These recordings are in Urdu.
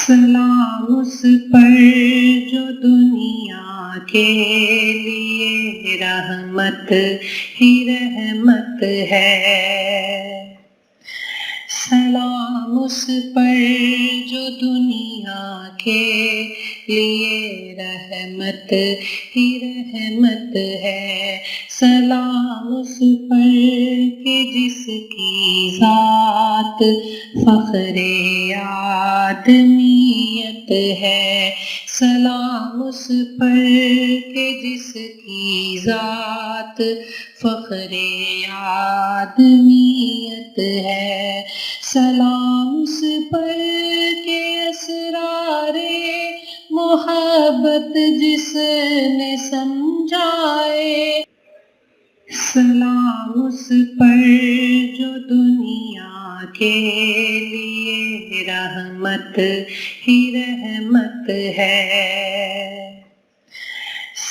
سلام اس پر جو دنیا کے لیے رحمت ہی رحمت ہے۔ سلام اس پر جو دنیا کے لیے رحمت ہی رحمت ہے۔ سلام اس پر کہ جس کی ذات فخر آدمیت ہے۔ سلام اس پر کہ جس کی ذات فخر آدمیت ہے۔ سلام اس پر کہ اسرار محبت جس نے سمجھائے۔ سلام اس پر جو دنیا کے لیے رحمت ہی رحمت ہے۔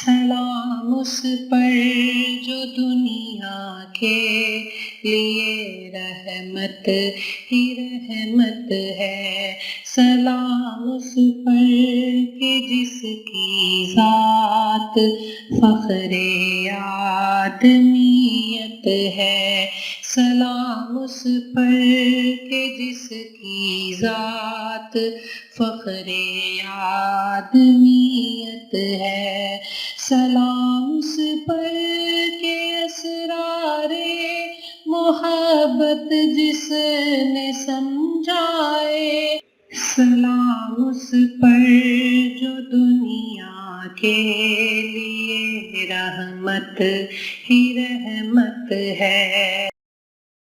سلام اس پر جو دنیا کے لیے رحمت ہی رحمت ہے۔ سلام اس پر کہ جس کی ذات فخر آدمیت ہے۔ سلام اس پر کہ جس کی ذات فخر آدمیت ہے۔ سلام اس پر کہ اسرار محبت جس نے سمجھائے۔ سلام اس پر جو دنیا کے لیے رحمت ہی رحمت ہے۔